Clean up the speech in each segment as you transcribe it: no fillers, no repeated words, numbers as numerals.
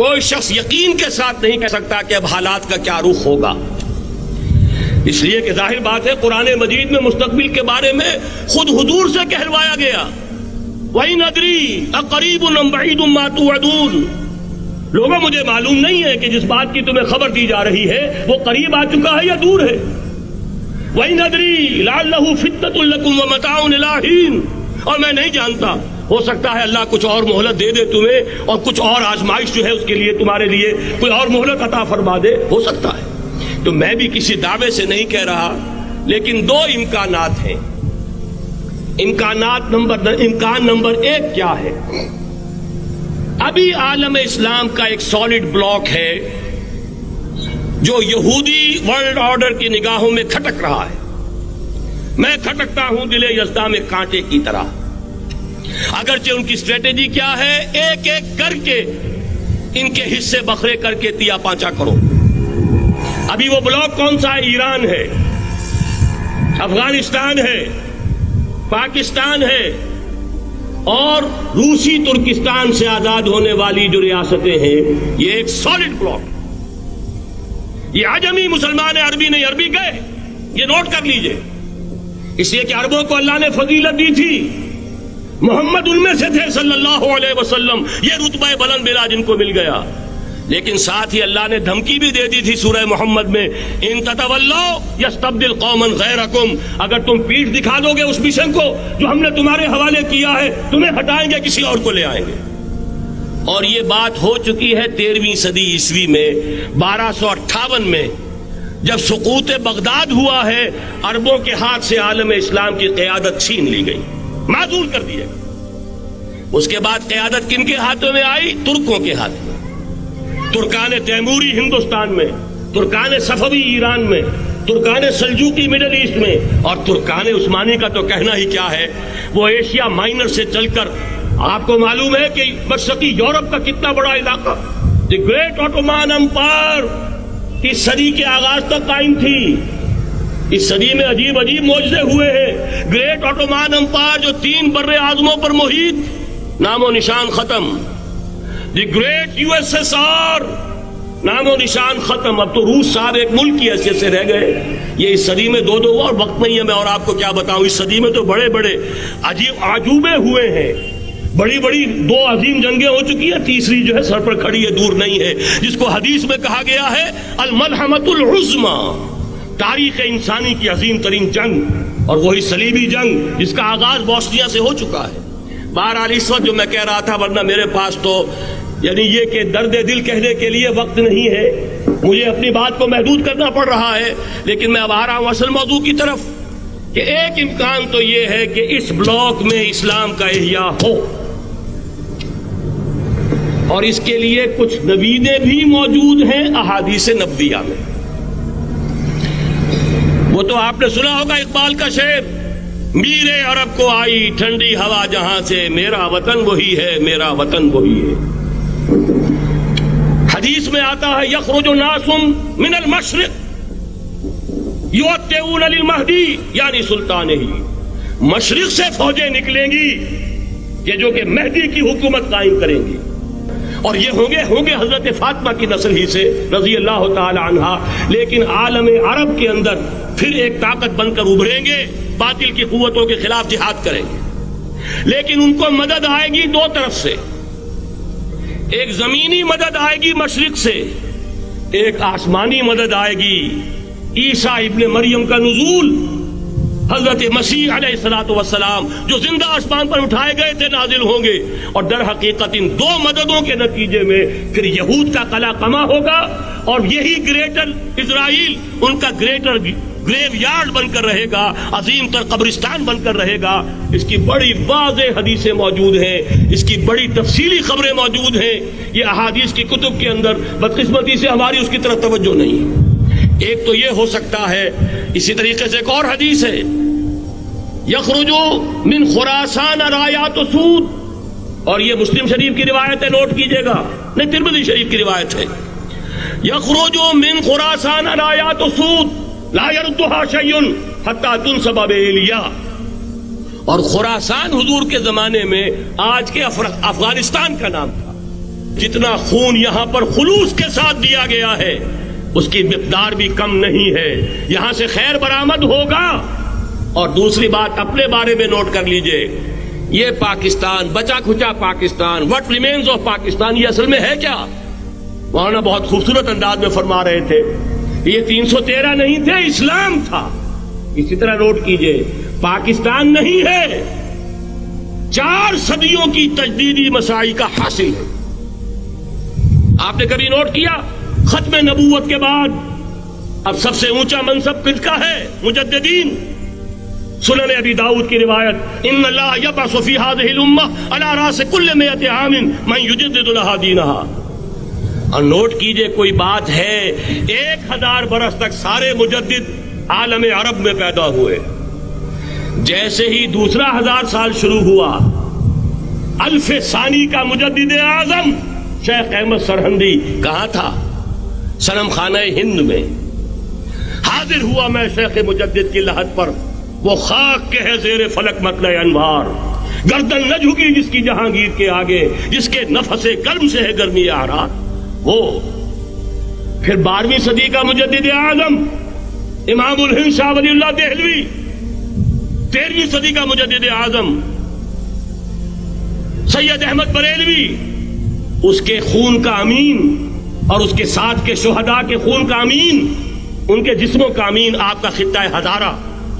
کوئی شخص یقین کے ساتھ نہیں کہہ سکتا کہ اب حالات کا کیا رخ ہوگا، اس لیے کہ ظاہر بات ہے قرآن مجید میں مستقبل کے بارے میں خود حضور سے کہلوایا گیا، وَإِنْ أَدْرِي أَقَرِيبٌ أَمْ بَعِيدٌ مَا تُوعَدُونَ۔ لوگوں مجھے معلوم نہیں ہے کہ جس بات کی تمہیں خبر دی جا رہی ہے وہ قریب آ چکا ہے یا دور ہے۔ وَإِنْ أَدْرِي لَعَلَّهُ فِتْنَةٌ لَكُمْ وَمَتَاعٌ إِلَىٰ حِينٍ، اور میں نہیں جانتا، ہو سکتا ہے اللہ کچھ اور مہلت دے دے تمہیں، اور کچھ اور آزمائش جو ہے اس کے لیے تمہارے لیے کوئی اور مہلت عطا فرما دے، ہو سکتا ہے۔ تو میں بھی کسی دعوے سے نہیں کہہ رہا، لیکن دو امکانات ہیں۔ امکان نمبر ایک کیا ہے؟ ابھی عالم اسلام کا ایک سالڈ بلاک ہے جو یہودی ورلڈ آرڈر کی نگاہوں میں کھٹک رہا ہے۔ میں کھٹکتا ہوں دل یزداں میں کانٹے کی طرح۔ اگرچہ ان کی اسٹریٹجی کیا ہے، ایک ایک کر کے ان کے حصے بکھرے کر کے تیا پانچا کرو۔ ابھی وہ بلاک کون سا ہے؟ ایران ہے، افغانستان ہے، پاکستان ہے، اور روسی ترکستان سے آزاد ہونے والی جو ریاستیں ہیں، یہ ایک سالڈ بلاک۔ یہ عجمی مسلمان عربی نہیں، عربی گئے، یہ نوٹ کر لیجئے، اس لیے کہ عربوں کو اللہ نے فضیلت دی تھی، محمد ان میں سے تھے صلی اللہ علیہ وسلم، یہ رتبہ بلند ملا جن کو مل گیا۔ لیکن ساتھ ہی اللہ نے دھمکی بھی دے دی تھی سورہ محمد میں، ان تتولوا یستبدل قوما غیرکم، اگر تم پیٹھ دکھا دو گے اس مشن کو جو ہم نے تمہارے حوالے کیا ہے، تمہیں ہٹائیں گے، کسی اور کو لے آئیں گے۔ اور یہ بات ہو چکی ہے 13ویں صدی عیسوی میں، 1258 میں جب سقوط بغداد ہوا ہے، عربوں کے ہاتھ سے عالم اسلام کی قیادت چھین لی گئی، معزول کر دیا۔ اس کے بعد قیادت کن کے ہاتھوں میں آئی؟ ترکوں کے ہاتھ میں۔ ترکان تیموری ہندوستان میں، ترکان صفوی ایران میں، ترکان سلجوقی مڈل ایسٹ میں، اور ترکان عثمانی کا تو کہنا ہی کیا ہے، وہ ایشیا مائنر سے چل کر آپ کو معلوم ہے کہ مشرقی یورپ کا کتنا بڑا علاقہ، دی گریٹ آٹومان امپائر اس صدی کے آغاز تک قائم تھی۔ اس صدی میں عجیب عجیب معجزے ہوئے ہیں۔ گریٹ آٹومان امپائر جو 3 بر اعظموں پر محیط، نام و نشان ختم۔ The great U S S R, نام و نشان ختم۔ اب تو روس صاحب ایک ملک کی حیثیت سے رہ گئے۔ یہ اس صدی میں دو اور وقت نہیں ہے میں اور آپ کو کیا بتاؤں، اس صدی میں تو بڑے بڑے عجیب عجوبے ہوئے ہیں، بڑی بڑی 2 عظیم جنگیں ہو چکی ہیں، تیسری جو ہے سر پر کھڑی ہے، دور نہیں ہے، جس کو حدیث میں کہا گیا ہے الملحمۃ العظمی، تاریخ انسانی کی عظیم ترین جنگ، اور وہی صلیبی جنگ جس کا آغاز بوسنیا سے ہو چکا ہے۔ بہرحال اس وقت جو میں کہہ رہا تھا، ورنہ میرے پاس تو یعنی یہ کہ درد دل کہنے کے لیے وقت نہیں ہے، مجھے اپنی بات کو محدود کرنا پڑ رہا ہے، لیکن میں اب آ رہا ہوں اصل موضوع کی طرف، کہ ایک امکان تو یہ ہے کہ اس بلاک میں اسلام کا احیاء ہو، اور اس کے لیے کچھ نویدیں بھی موجود ہیں احادیث نبویہ میں۔ وہ تو آپ نے سنا ہوگا اقبال کا شعر، میرے عرب کو آئی ٹھنڈی ہوا جہاں سے، میرا وطن وہی ہے، میرا وطن وہی ہے۔ حدیث میں آتا ہے یخرج ناس من المشرق یؤتون للمہدی، یعنی سلطان ہی، مشرق سے فوجیں نکلیں گی کہ جو کہ مہدی کی حکومت قائم کریں گی، اور یہ ہوں گے حضرت فاطمہ کی نسل ہی سے رضی اللہ تعالی عنہا، لیکن عالم عرب کے اندر پھر ایک طاقت بن کر ابھریں گے، باطل کی قوتوں کے خلاف جہاد کریں گے، لیکن ان کو مدد آئے گی 2 طرف سے، ایک زمینی مدد آئے گی مشرق سے، ایک آسمانی مدد آئے گی، عیسیٰ ابن مریم کا نزول، حضرت مسیح علیہ الصلوۃ والسلام جو زندہ آسمان پر اٹھائے گئے تھے نازل ہوں گے، اور در حقیقت ان 2 مددوں کے نتیجے میں پھر یہود کا قلع قمع ہوگا، اور یہی گریٹر اسرائیل ان کا گریٹر گریو یارڈ بن کر رہے گا، عظیم تر قبرستان بن کر رہے گا۔ اس کی بڑی واضح حدیثیں موجود ہیں، اس کی بڑی تفصیلی خبریں موجود ہیں، یہ احادیث کی کتب کے اندر، بدقسمتی سے ہماری اس کی طرف توجہ نہیں۔ ایک تو یہ ہو سکتا ہے، اسی طریقے سے ایک اور حدیث ہے، یخرج من خراسان رایات سود، اور یہ مسلم شریف کی روایت ہے، نوٹ کیجئے گا، نہیں ترمذی شریف کی روایت ہے، یخرج من خراسان رایات سود لا يردها شيء حتى تنصب بإيلیا، اور خراسان حضور کے زمانے میں آج کے افغانستان کا نام تھا، جتنا خون یہاں پر خلوص کے ساتھ دیا گیا ہے اس کی مقدار بھی کم نہیں ہے. یہاں سے خیر برآمد ہوگا. اور دوسری بات اپنے بارے میں نوٹ کر لیجئے, یہ پاکستان, بچا کھچا Pakistan, what remains of Pakistan, یہ اصل میں ہے کیا؟ مولانا بہت خوبصورت انداز میں فرما رہے تھے, یہ 313 نہیں تھے, اسلام تھا. اسی طرح نوٹ کیجئے, پاکستان نہیں ہے, 4 صدیوں کی تجدیدی مساعی کا حاصل ہے. آپ نے کبھی نوٹ کیا ختم نبوت کے بعد اب سب سے اونچا منصب کس کا ہے؟ مجددین. سنن ابی داؤد کی روایت, ان اللہ یبعث فی هذه الامہ علی راس کل 100 عام من یجدد لها دینها. اور نوٹ کیجئے, کوئی بات ہے 1000 برس تک سارے مجدد عالم عرب میں پیدا ہوئے. جیسے ہی دوسرا 1000 سال شروع ہوا, الف ثانی کا مجدد اعظم شیخ احمد سرہندی کہاں تھا؟ صنم خانہ ہند میں. حاضر ہوا میں شیخ مجدد کی لحد پر, وہ خاک کے ہے زیر فلک مطلع انوار, گردن نہ جھکی جس کی جہانگیر کے آگے, جس کے نفس گرم سے ہے گرمی اعراض. وہ پھر 12ویں صدی کا مجدد اعظم امام الہند شاہ ولی اللہ دہلوی, 13ویں صدی کا مجدد اعظم سید احمد بریلوی, اس کے خون کا امین اور اس کے ساتھ کے شہداء کے خون کا امین, ان کے جسموں کا امین آپ کا خطہ ہزارہ,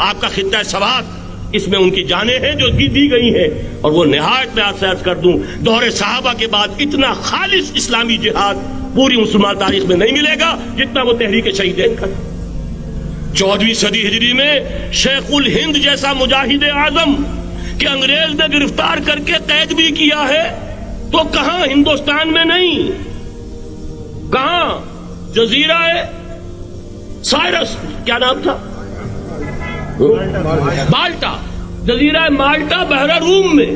آپ کا خطہ سوات, اس میں ان کی جانیں ہیں جو دی گئی ہیں. اور وہ نہایت میں آپ سے عرض کر دوں, دور صحابہ کے بعد اتنا خالص اسلامی جہاد پوری مسلمان تاریخ میں نہیں ملے گا جتنا وہ تحریک شہیدین کا. 14ویں صدی ہجری میں شیخ الہند جیسا مجاہد اعظم کہ انگریز نے گرفتار کر کے قید بھی کیا ہے, تو کہاں ہندوستان میں نہیں, کہاں جزیرہ سائرس, کیا نام تھا, مالٹا, جزیرہ مالٹا بحر روم میں.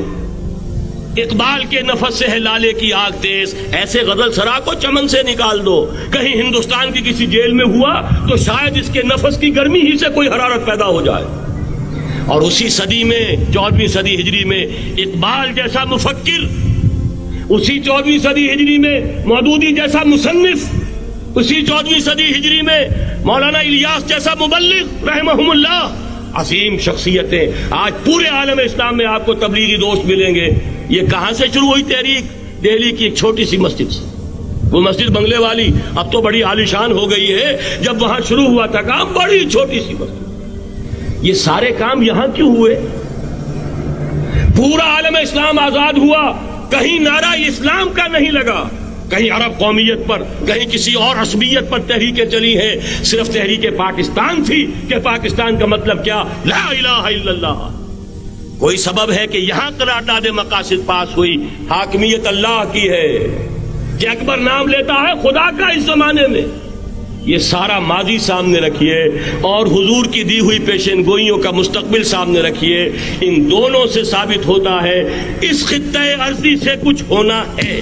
اقبال کے نفس سے ہے لالے کی آگ تیز, ایسے غزل سرا کو چمن سے نکال دو. کہیں ہندوستان کی کسی جیل میں ہوا تو شاید اس کے نفس کی گرمی ہی سے کوئی حرارت پیدا ہو جائے. اور اسی صدی میں 14ویں صدی ہجری میں اقبال جیسا مفکر, اسی 14ویں صدی ہجری میں مودودی جیسا مصنف, اسی 14ویں صدی ہجری میں مولانا الیاس جیسا مبلغ رحمہم اللہ, عظیم شخصیتیں آج پورے عالم اسلام میں آپ کو تبلیغی دوست ملیں گے. یہ کہاں سے شروع ہوئی تحریک؟ دہلی کی ایک چھوٹی سی مسجد سے. وہ مسجد بنگلے والی اب تو بڑی عالیشان ہو گئی ہے, جب وہاں شروع ہوا تھا کام بڑی چھوٹی سی مسجد. یہ سارے کام یہاں کیوں ہوئے؟ پورا عالم اسلام آزاد ہوا, کہیں نعرہ اسلام کا نہیں لگا, کہیں عرب قومیت پر, کہیں کسی اور عصبیت پر تحریکیں چلی ہیں. صرف تحریک پاکستان تھی کہ پاکستان کا مطلب کیا, لا الہ الا اللہ. کوئی سبب ہے کہ یہاں قرارداد مقاصد پاس ہوئی, حاکمیت اللہ کی ہے, کہ اکبر نام لیتا ہے خدا کا اس زمانے میں. یہ سارا ماضی سامنے رکھیے اور حضور کی دی ہوئی پیشین گوئیوں کا مستقبل سامنے رکھیے. ان دونوں سے ثابت ہوتا ہے اس خطہ ارضی سے کچھ ہونا ہے.